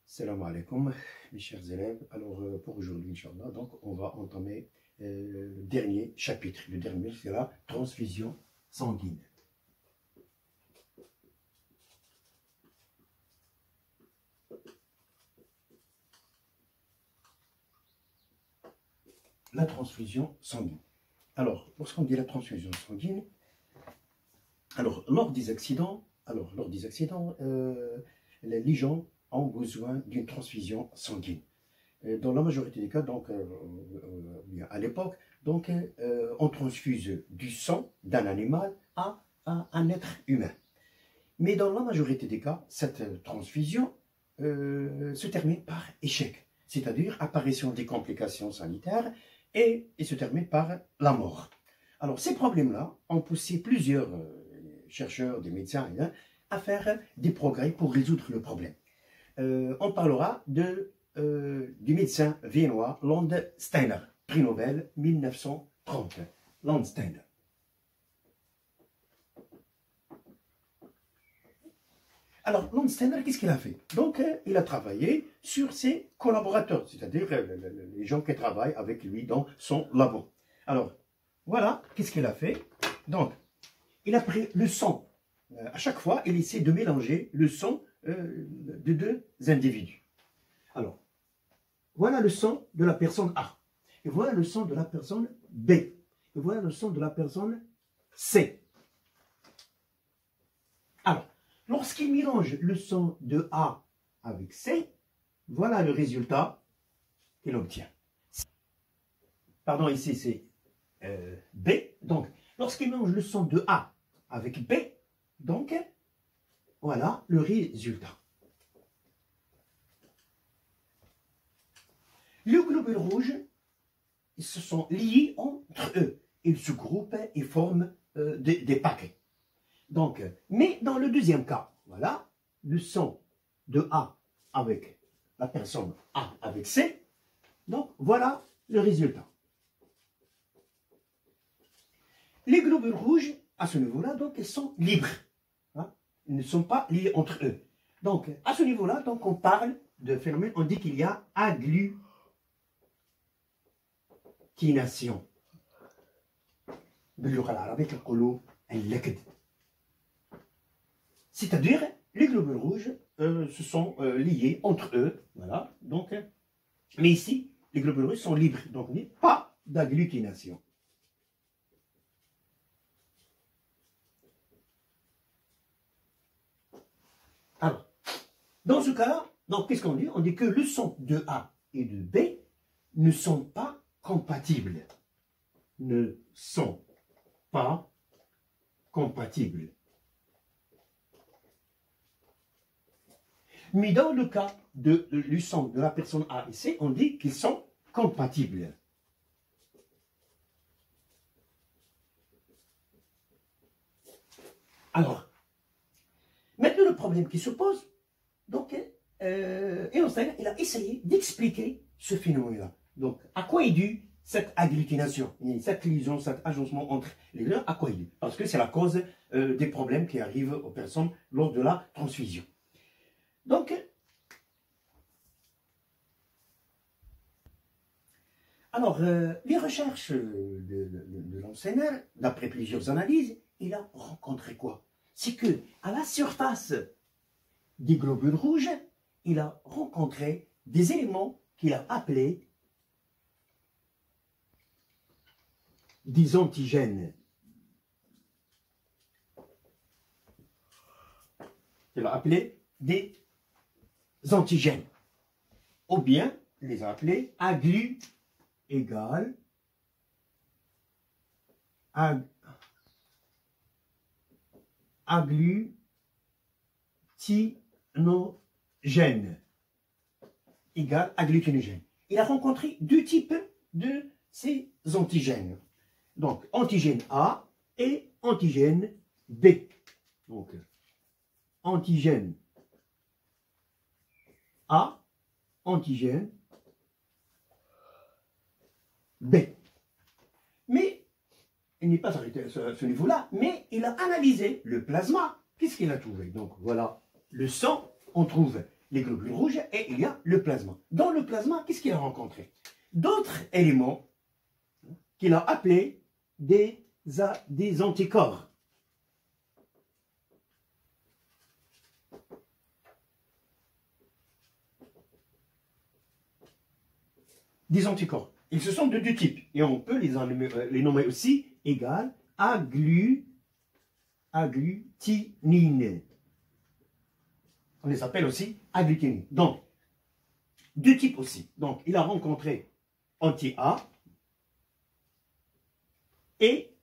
Salam alaikum, mes chers élèves. Alors, pour aujourd'hui, Inch'Allah, donc, on va entamer le dernier chapitre. Le dernier, c'est la transfusion sanguine. La transfusion sanguine. Alors, lorsqu'on dit la transfusion sanguine, alors, lors des accidents, les gens ont besoin d'une transfusion sanguine. Dans la majorité des cas, donc, à l'époque, donc, on transfuse du sang d'un animal à un être humain. Mais dans la majorité des cas, cette transfusion se termine par échec, c'est-à-dire apparition des complications sanitaires et se termine par la mort. Alors, ces problèmes-là ont poussé plusieurs chercheurs, des médecins, à faire des progrès pour résoudre le problème. On parlera du médecin viennois Landsteiner, prix Nobel 1930. Landsteiner. Alors, Landsteiner, qu'est-ce qu'il a fait? Donc, il a travaillé sur ses collaborateurs, c'est-à-dire les gens qui travaillent avec lui dans son labo. Alors, voilà, qu'est-ce qu'il a fait? Donc, il a pris le sang. À chaque fois, il essaie de mélanger le sang de deux individus. Alors, voilà le sang de la personne A. Et voilà le sang de la personne B. Et voilà le sang de la personne C. Alors, lorsqu'il mélange le sang de A avec C, voilà le résultat qu'il obtient. Pardon, ici c'est B. Donc, lorsqu'il mélange le sang de A avec B, donc, voilà le résultat. Les globules rouges, ils se sont liés entre eux. Ils se groupent et forment des paquets. Donc, mais dans le deuxième cas, voilà, le sang de A avec la personne A avec C, donc voilà le résultat. Les globules rouges, à ce niveau-là, donc ils sont libres. Hein? Ils ne sont pas liés entre eux. Donc, à ce niveau-là, donc on parle de phénomène, on dit qu'il y a agglutination. C'est-à-dire, les globules rouges se sont liés entre eux. Voilà. Donc, mais ici, les globules rouges sont libres. Donc, il n'y a pas d'agglutination. Alors, dans ce cas-là, qu'est-ce qu'on dit? On dit que le sang de A et de B ne sont pas compatibles. Ne sont pas compatibles. Mais dans le cas du sang de la personne A et C, on dit qu'ils sont compatibles. Alors, maintenant, le problème qui se pose, donc, Einstein, il a essayé d'expliquer ce phénomène-là. Donc, à quoi est due cette agglutination, cette liaison, cet agencement entre les deux, à quoi est due? Parce que c'est la cause des problèmes qui arrivent aux personnes lors de la transfusion. Donc, alors, les recherches de l'enseignant, d'après plusieurs analyses, il a rencontré quoi? C'est que à la surface des globules rouges, il a rencontré des éléments qu'il a appelés des antigènes. Il a appelé des antigènes. Ou bien, il les a appelés agglutinogens. Égale agglutinogène. Il a rencontré deux types de ces antigènes. Donc, antigène A et antigène B. Donc, antigène A, antigène B. Mais, il n'est pas arrêté à ce niveau-là, mais il a analysé le plasma. Qu'est-ce qu'il a trouvé? Donc, voilà, le sang, on trouve les globules rouges et il y a le plasma. Dans le plasma, qu'est-ce qu'il a rencontré? D'autres éléments qu'il a appelés des anticorps. Des anticorps. Ils se sont de deux types. Et on peut les nommer aussi égales agglutinine. On les appelle aussi agglutinine. Donc, deux types aussi. Donc, il a rencontré anti-A et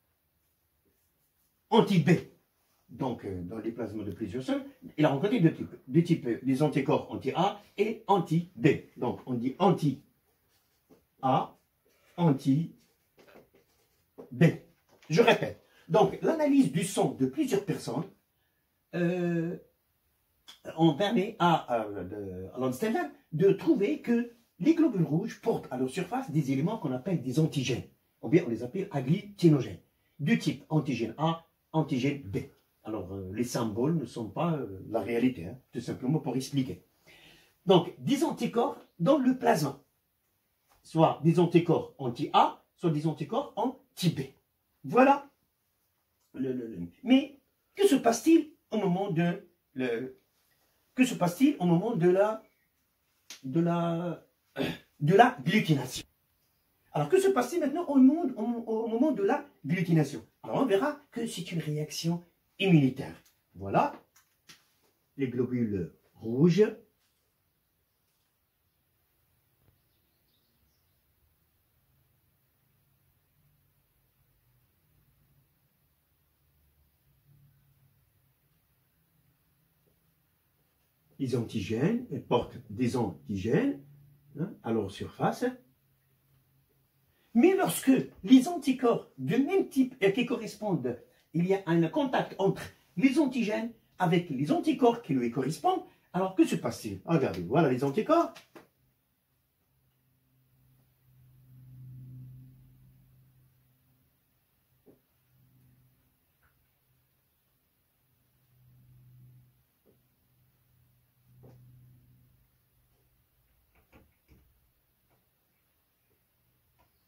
anti-B. Donc, dans les plasmas de plusieurs cellules, il a rencontré deux types. Deux types, des anticorps anti-A et anti-B. Donc, on dit anti-A, anti-B. Je répète. Donc, l'analyse du sang de plusieurs personnes, on permet à Landsteiner de trouver que les globules rouges portent à leur surface des éléments qu'on appelle des antigènes, ou bien on les appelle agglutinogènes, du type antigène A, antigène B. Alors, les symboles ne sont pas la réalité, hein, tout simplement pour expliquer. Donc, des anticorps dans le plasma, soit des anticorps anti-A, soit des anticorps anti-B. Voilà. Mais que se passe-t-il au moment de la glutination? Alors, que se passe-t-il maintenant au moment de la glutination? Alors, on verra que c'est une réaction immunitaire. Voilà, les globules rouges. Les antigènes, elles portent des antigènes à leur surface. Mais lorsque les anticorps du même type et qui correspondent, il y a un contact entre les antigènes avec les anticorps qui lui correspondent, alors que se passe-t-il? Regardez, voilà les anticorps.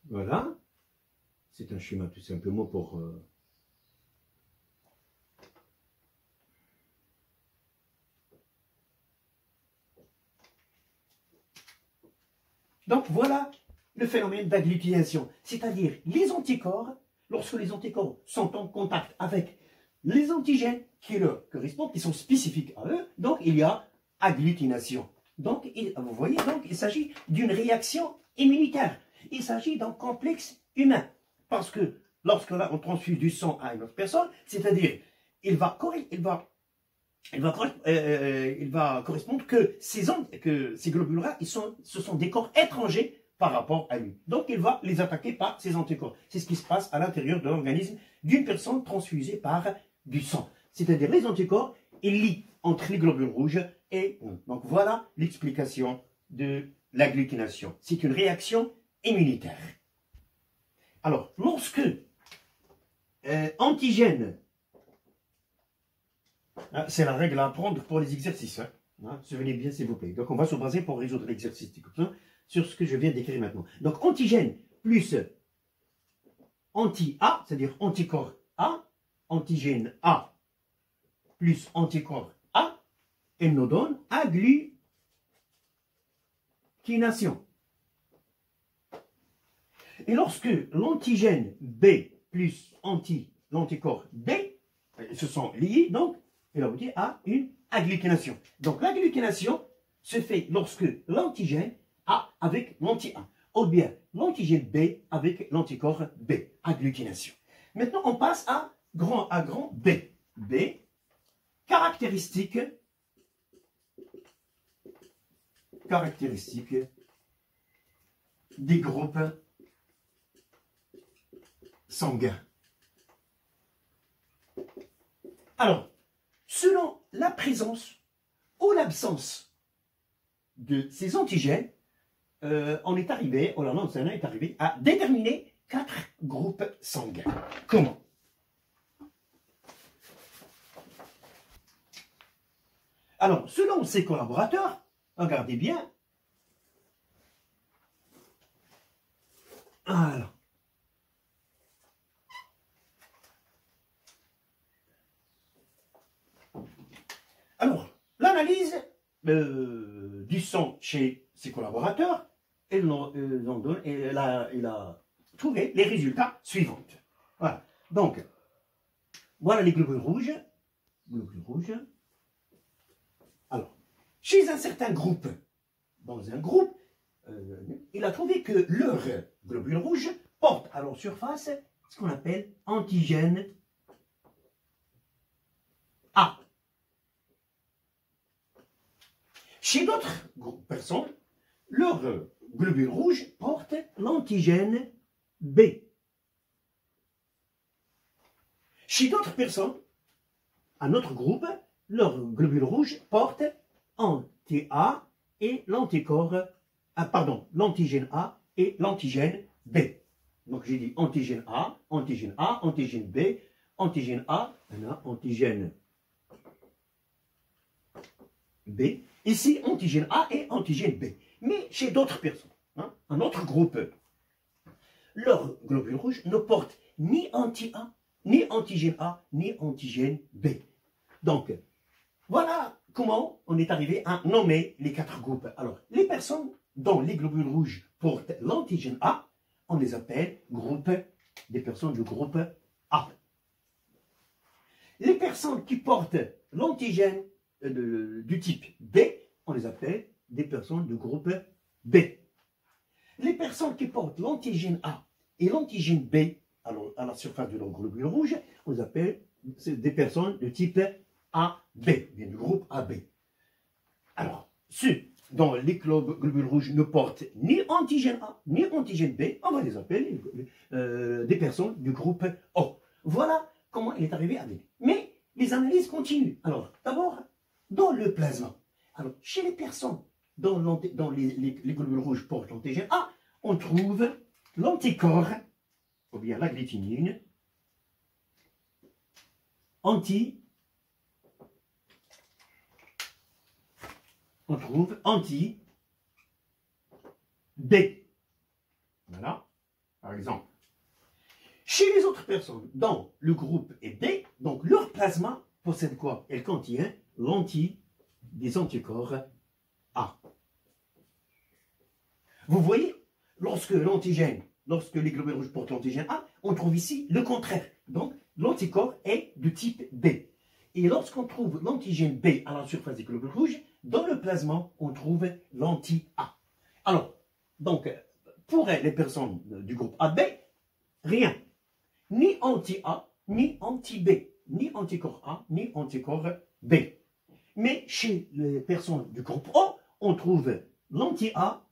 Voilà, c'est un schéma tout simplement pour... Donc voilà le phénomène d'agglutination, c'est-à-dire les anticorps, lorsque les anticorps sont en contact avec les antigènes qui leur correspondent, qui sont spécifiques à eux, donc il y a agglutination. Donc, vous voyez, donc il s'agit d'une réaction immunitaire. Il s'agit d'un complexe humain. Parce que lorsque là, on transfuse du sang à une autre personne, c'est-à-dire, il va correspondre que ces globules-là, ce sont des corps étrangers par rapport à lui. Donc, il va les attaquer par ces anticorps. C'est ce qui se passe à l'intérieur de l'organisme d'une personne transfusée par du sang. C'est-à-dire, les anticorps, ils lient entre les globules rouges et nous. Donc, voilà l'explication de l'agglutination. C'est une réaction immunitaire. Alors, lorsque antigène, c'est la règle à apprendre pour les exercices, souvenez bien s'il vous plaît. Donc, on va se baser pour résoudre l'exercice sur ce que je viens d'écrire maintenant. Donc, antigène plus anti-A, c'est-à-dire anticorps A, antigène A plus anticorps A, elle nous donne agglutination. Et lorsque l'antigène B plus l'anticorps B se sont liés, donc, il aboutit à une agglutination. Donc, l'agglutination se fait lorsque l'antigène A avec l'anti-A, ou bien l'antigène B avec l'anticorps B, agglutination. Maintenant, on passe à grand B. B, caractéristique des groupes sanguins. Alors, selon la présence ou l'absence de ces antigènes, on est arrivé, Landsteiner est arrivé à déterminer 4 groupes sanguins. Comment? Alors, selon ses collaborateurs, Regardez bien. Voilà. Alors, l'analyse du sang chez ses collaborateurs, elle a trouvé les résultats suivants. Voilà. Donc, voilà les globules rouges. Globules rouges. Alors, chez un certain groupe, dans un groupe, il a trouvé que leurs globules rouges portent à leur surface ce qu'on appelle antigène A. Chez d'autres personnes, leurs globules rouges portent l'antigène B. Chez d'autres personnes, un autre groupe, leurs globules rouges portent anti-A et l'anticorps, l'antigène A et l'antigène B. Donc j'ai dit antigène A, antigène A, antigène B, antigène A, antigène B. Ici, antigène A et antigène B. Mais chez d'autres personnes, un autre groupe, leurs globules rouges ne portent ni anti-A, ni antigène A, ni antigène B. Donc, voilà comment on est arrivé à nommer les 4 groupes. Alors, les personnes dont les globules rouges portent l'antigène A, on les appelle des personnes du groupe A. Les personnes qui portent l'antigène du type B, on les appelle des personnes du groupe B. Les personnes qui portent l'antigène A et l'antigène B alors, à la surface de leur globule rouge, on les appelle des personnes de type AB, bien du groupe AB. Alors, ceux dont les globules rouges ne portent ni antigène A ni antigène B, on va les appeler des personnes du groupe O. Voilà comment il est arrivé à B. Mais les analyses continuent. Alors, d'abord, dans le plasma. Alors, chez les personnes dont les globules rouges portent l'antigène A, on trouve l'anticorps, ou bien la glutinine, on trouve anti-B. Voilà, par exemple. Chez les autres personnes, dont le groupe est B, donc leur plasma possède quoi? Elle contient des anticorps A. Vous voyez, lorsque les globules rouges portent l'antigène A, on trouve ici le contraire. Donc, l'anticorps est de type B. Et lorsqu'on trouve l'antigène B à la surface des globules rouges, dans le plasma, on trouve l'anti-A. Alors, donc, pour les personnes du groupe AB, rien. Ni anti-A, ni anti-B. Ni anticorps A, ni anticorps B. Mais chez les personnes du groupe O, on trouve l'anti-A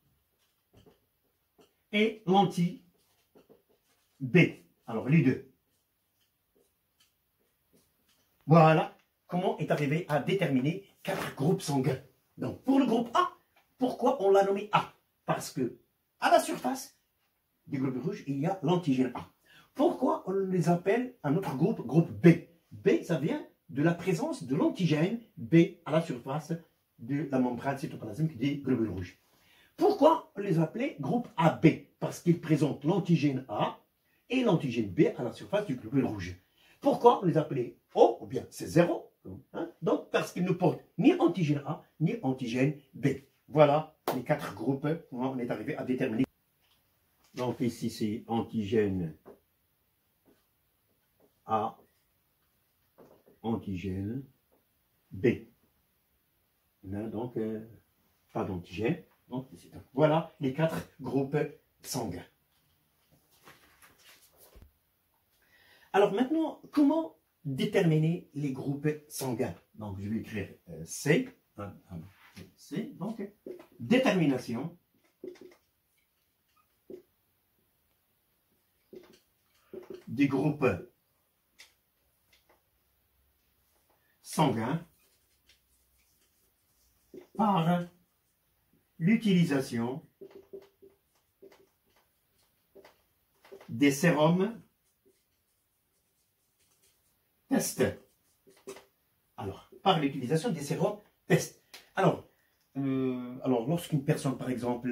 et l'anti-B. Alors, les deux. Voilà comment est arrivé à déterminer 4 groupes sanguins. Donc, pour le groupe A, pourquoi on l'a nommé A? Parce que, à la surface des globules rouges, il y a l'antigène A. Pourquoi on les appelle un autre groupe, groupe B? B, ça vient de la présence de l'antigène B à la surface de la membrane cytoplasmique des globules rouges. Pourquoi on les appelait groupe AB? Parce qu'ils présentent l'antigène A et l'antigène B à la surface du globule rouge. Pourquoi on les appelait O, ou bien c'est 0, donc parce qu'ils ne portent ni antigène A, ni antigène B. Voilà les 4 groupes, on est arrivé à déterminer. Donc ici c'est antigène A, antigène B. Là, donc, pas d'antigène. Donc, voilà les 4 groupes sanguins. Alors maintenant, comment déterminer les groupes sanguins? Donc, je vais écrire C. C. Donc, détermination des groupes sanguins par l'utilisation des sérums test. Alors, par l'utilisation des sérums test. Alors, alors, lorsqu'une personne, par exemple,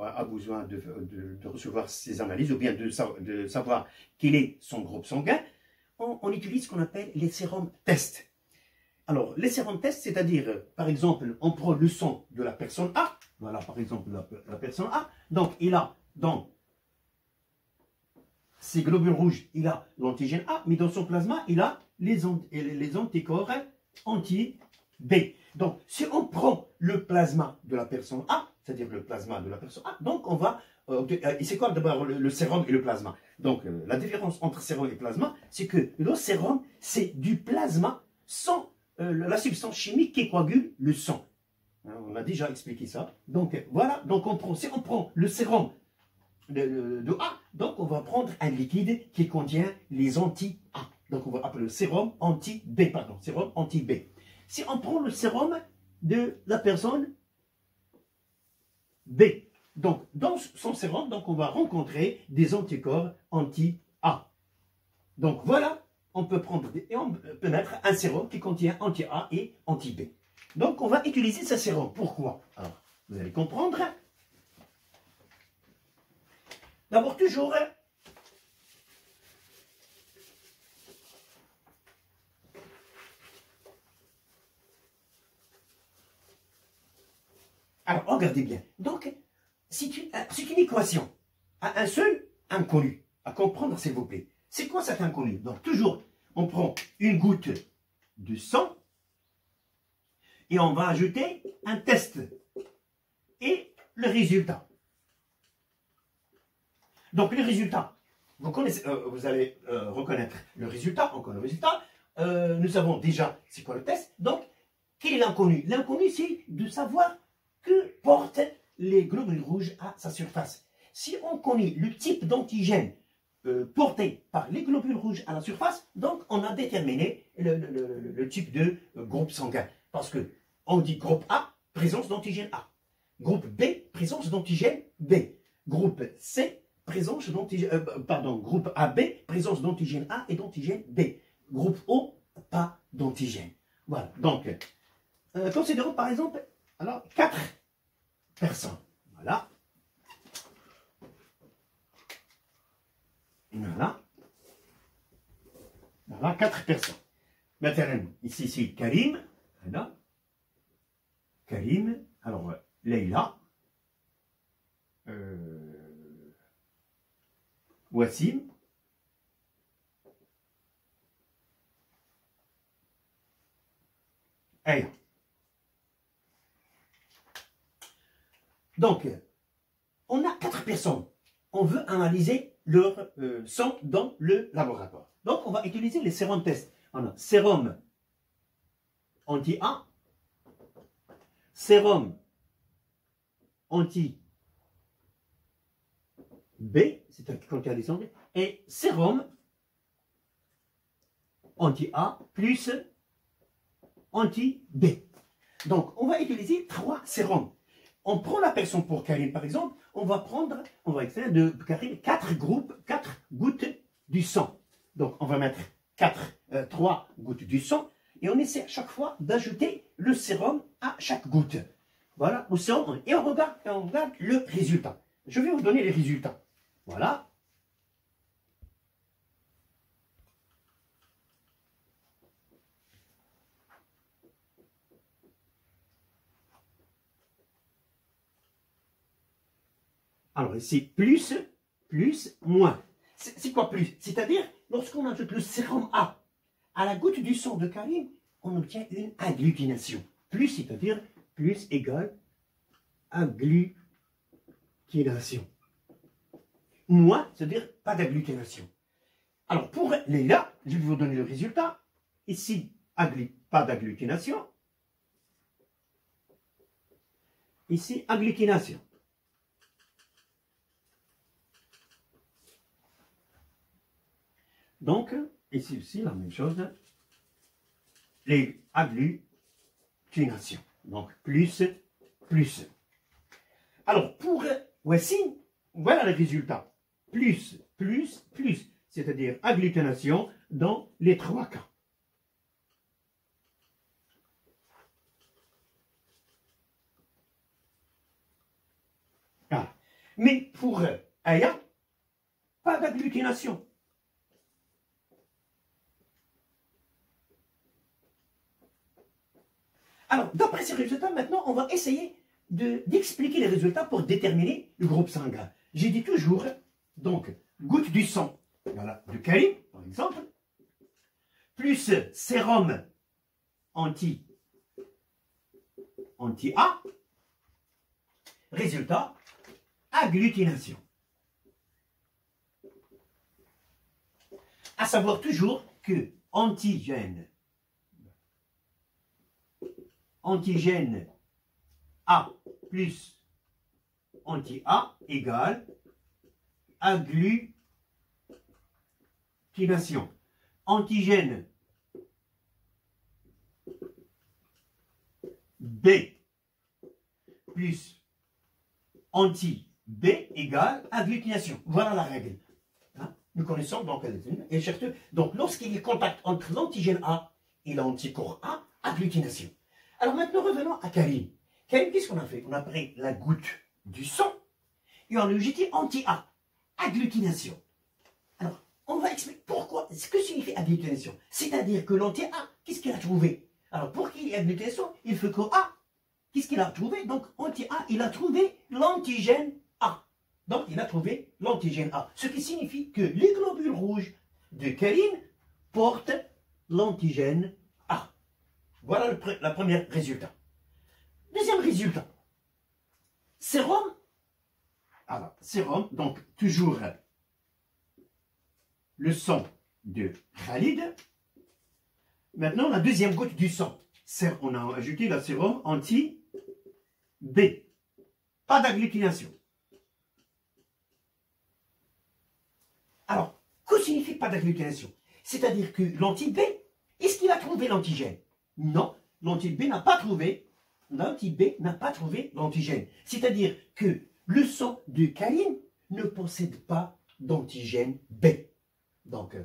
a besoin de recevoir ses analyses ou bien de savoir quel est son groupe sanguin, on utilise ce qu'on appelle les sérums tests. Alors, les sérums tests, c'est-à-dire, par exemple, on prend le sang de la personne A, voilà, par exemple, la personne A, donc il a dans ses globules rouges, il a l'antigène A, mais dans son plasma, il a les anticorps anti-B. Donc, si on prend le plasma de la personne A, c'est-à-dire le plasma de la personne A, donc on va... et c'est quoi d'abord le sérum et le plasma? Donc, la différence entre sérum et plasma, c'est que le sérum, c'est du plasma sans la substance chimique qui coagule le sang. Hein, on a déjà expliqué ça. Donc, voilà. Donc, si on prend le sérum de A, donc on va prendre un liquide qui contient les anti-A. Donc, on va appeler le sérum anti-B, pardon, sérum anti-B. Si on prend le sérum de la personne B, donc dans son sérum, donc on va rencontrer des anticorps anti-A. Donc voilà, on peut prendre et on peut mettre un sérum qui contient anti-A et anti-B. Donc on va utiliser ce sérum. Pourquoi? Alors, vous allez comprendre. D'abord toujours, alors regardez bien. Donc, c'est une équation à un seul inconnu. À comprendre, s'il vous plaît. C'est quoi cet inconnu? Donc, toujours, on prend une goutte de sang et on va ajouter un test et le résultat. Donc, le résultat, vous allez reconnaître le résultat. On connaît le résultat. Nous savons déjà c'est quoi le test. Donc, quel est l'inconnu? L'inconnu, c'est de savoir que portent les globules rouges à sa surface. Si on connaît le type d'antigène porté par les globules rouges à la surface, donc on a déterminé le type de groupe sanguin. Parce que on dit groupe A, présence d'antigène A. Groupe B, présence d'antigène B. Groupe C, présence d'antigène, groupe AB, présence d'antigène A et d'antigène B. Groupe O, pas d'antigène. Voilà. Donc, considérons par exemple, alors, 4 personnes. Voilà. Voilà. Voilà, 4 personnes. Maintenant, ici, c'est Karim. Voilà. Karim. Alors, Leïla. Wassim. Aya. Donc, on a 4 personnes. On veut analyser leur sang dans le laboratoire. Donc, on va utiliser les sérums tests. On a sérum anti-A, sérum anti-B, c'est-à-dire qui contient des anti, et sérum anti-A plus anti-B. Donc, on va utiliser 3 sérums. On prend la personne pour Karim, par exemple, on va extraire de Karim 4 gouttes du sang. Donc, on va mettre 3 gouttes du sang et on essaie à chaque fois d'ajouter le sérum à chaque goutte. Voilà, au sang, et on regarde le résultat. Je vais vous donner les résultats. Voilà. Alors ici, plus, moins. C'est quoi plus? C'est-à-dire, lorsqu'on ajoute le sérum A à la goutte du sang de Karim, on obtient une agglutination. Plus, c'est-à-dire, plus égale agglutination. Moins, c'est-à-dire pas d'agglutination. Alors, pour Leïla, je vais vous donner le résultat. Ici, pas d'agglutination. Ici, agglutination. Donc, ici aussi, la même chose, les agglutinations. Donc, plus. Alors, pour Wassim, voilà le résultat. Plus, c'est-à-dire agglutination dans les 3 cas. Mais pour Aya, pas d'agglutination. Alors, d'après ces résultats, maintenant, on va essayer d'expliquer les résultats pour déterminer le groupe sanguin. J'ai dit toujours, donc, goutte du sang, voilà, de Karim, par exemple, plus sérum anti-A, résultat, agglutination. À savoir toujours que antigène A plus anti-A égale agglutination. Antigène B plus anti-B égale agglutination. Voilà la règle. Hein? Nous connaissons donc et surtout, donc lorsqu'il y a contact entre l'antigène A et l'anticorps A, agglutination. Alors maintenant revenons à Karim. Karim, qu'est-ce qu'on a fait? On a pris la goutte du sang et on a jeté anti-A, agglutination. Alors, on va expliquer pourquoi, ce que signifie agglutination. C'est-à-dire que l'anti-A, qu'est-ce qu'il a trouvé? Alors, pour qu'il y ait agglutination, il faut que A, qu'est-ce qu'il a trouvé? Donc, anti-A, il a trouvé l'antigène A. Donc, il a trouvé l'antigène A. Ce qui signifie que les globules rouges de Karim portent l'antigène A. Voilà le premier résultat. Deuxième résultat. Sérum. Alors, sérum, donc toujours le sang de Khalid. Maintenant, la deuxième goutte du sang. On a ajouté la sérum anti-B. Pas d'agglutination. Alors, que signifie pas d'agglutination? C'est-à-dire que l'anti-B, est-ce qu'il a trouvé l'antigène? Non, l'anti-B n'a pas trouvé l'antigène. C'est-à-dire que le sang de Karim ne possède pas d'antigène B. Donc,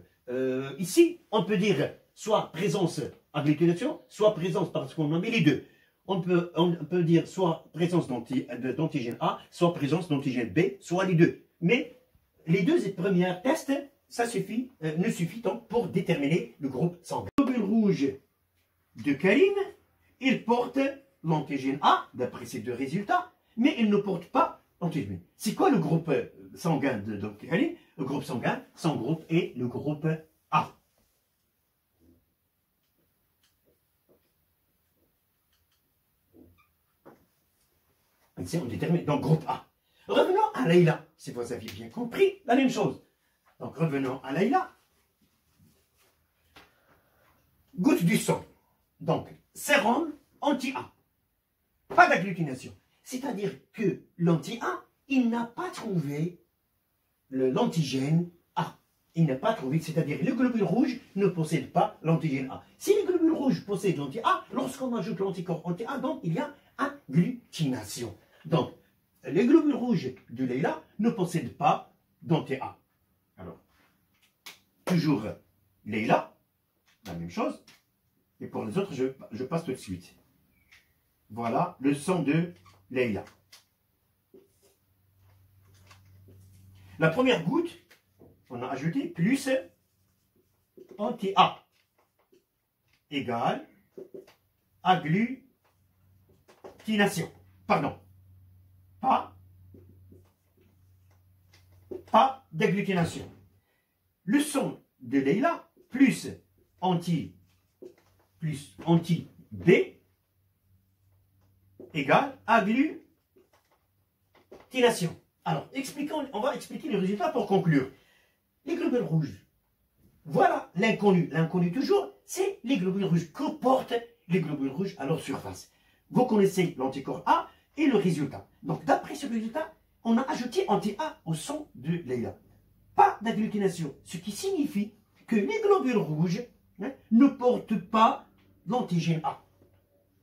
ici, on peut dire soit présence agglutination, soit présence parce qu'on a mis les deux. On peut dire soit présence d'antigène A, soit présence d'antigène B, soit les deux. Mais les deux premiers tests, ça suffit, ne suffit donc pour déterminer le groupe sanguin. Le globule rouge de Karim, il porte l'antigène A, d'après ces deux résultats, mais il ne porte pas l'antigène. C'est quoi le groupe sanguin de Karim? Le groupe sanguin, son groupe est le groupe A. Ici, on détermine donc groupe A. Revenons à Leïla, si vous avez bien compris, la même chose. Donc revenons à Leïla. Goutte du sang. Donc, sérum anti-A. Pas d'agglutination. C'est-à-dire que l'anti-A, il n'a pas trouvé l'antigène A. Il n'a pas trouvé, c'est-à-dire que le globule rouge ne possède pas l'antigène A. Si le globule rouge possède l'anti-A, lorsqu'on ajoute l'anticorps anti-A, donc il y a agglutination. Donc, les globules rouges de Leïla ne possèdent pas d'anti-A. Alors, toujours Leïla, la même chose. Et pour les autres, je passe tout de suite. Voilà le sang de Leïla. La première goutte, on a ajouté plus anti-A égale agglutination. Pardon. Pas d'agglutination. Le sang de Leïla plus anti-B égale agglutination. Alors, on va expliquer le résultat pour conclure. Les globules rouges. Voilà l'inconnu. L'inconnu toujours, c'est les globules rouges. Que portent les globules rouges à leur surface? Vous connaissez l'anticorps A et le résultat. Donc, d'après ce résultat, on a ajouté anti-A au sang de Leïla. Pas d'agglutination, ce qui signifie que les globules rouges ne portent pas l'antigène A.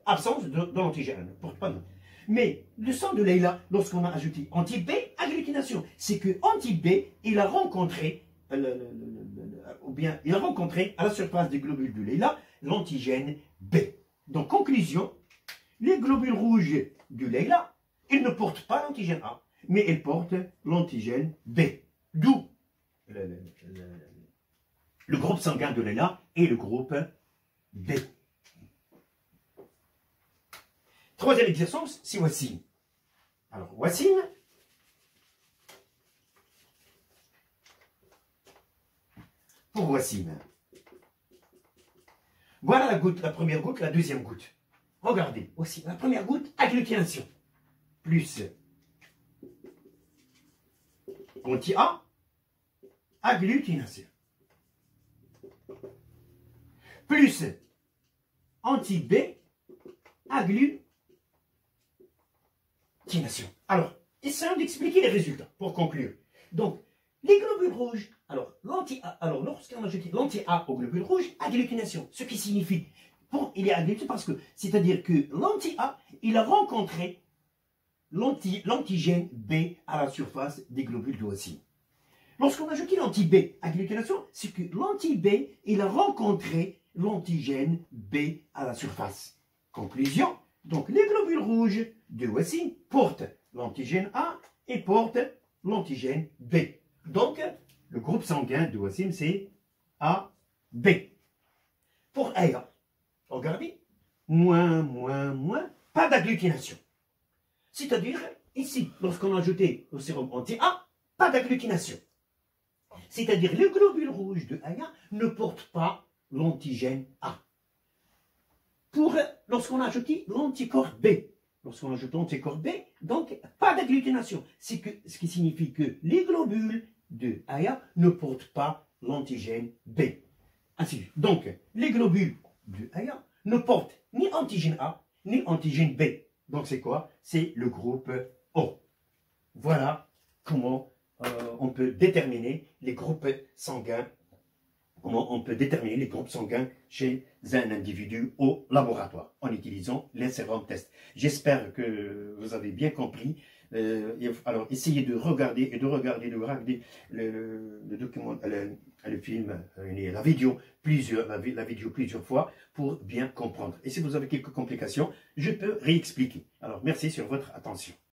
Absence de l'antigène, ne porte pas. Mais le sang de Leïla, lorsqu'on a ajouté anti-B, agglutination, c'est que anti-B, il a rencontré, il a rencontré à la surface des globules de Leïla l'antigène B. Donc, conclusion, les globules rouges de Leïla, ils ne portent pas l'antigène A. mais elle porte l'antigène B. D'où le groupe sanguin de Léna est le groupe B. Troisième exercice, c'est Wassim. Alors, Wassim, pour Wassim, voilà la goutte, la première goutte, la deuxième goutte. Regardez, aussi, la première goutte, agglutination, plus anti-A, agglutination, plus anti-B, agglutination. Alors, essayons d'expliquer les résultats pour conclure. Donc, les globules rouges, alors lorsqu'on a jeté l'anti-A au globule rouge, agglutination, ce qui signifie, il est agglutination parce que, c'est-à-dire que l'anti-A, il a rencontré l'antigène B à la surface des globules de Wassim. Lorsqu'on a jeté l'anti-B, agglutination, c'est que l'anti-B, il a rencontré l'antigène B à la surface. Conclusion, donc les globules rouges de Wassim portent l'antigène A et portent l'antigène B. Donc, le groupe sanguin de Wassim, c'est AB. Pour Aya, regardez, moins, pas d'agglutination. C'est-à-dire, ici, lorsqu'on a ajouté le sérum anti-A, pas d'agglutination. C'est-à-dire, le globule rouge de Aya ne porte pas l'antigène A. Lorsqu'on a ajouté l'anticorps B, lorsqu'on ajoute l'anticorps B, donc pas d'agglutination. Ce qui signifie que les globules de Aya ne portent pas l'antigène B. Ainsi, donc, les globules de Aya ne portent ni antigène A, ni antigène B. Donc, c'est quoi? C'est le groupe O. Voilà comment on peut déterminer les groupes sanguins. Comment on peut déterminer les groupes sanguins chez un individu au laboratoire en utilisant les sérum tests. J'espère que vous avez bien compris. Alors, essayez de regarder le document, le film, la vidéo plusieurs fois pour bien comprendre. Et si vous avez quelques complications, je peux réexpliquer. Alors, merci sur votre attention.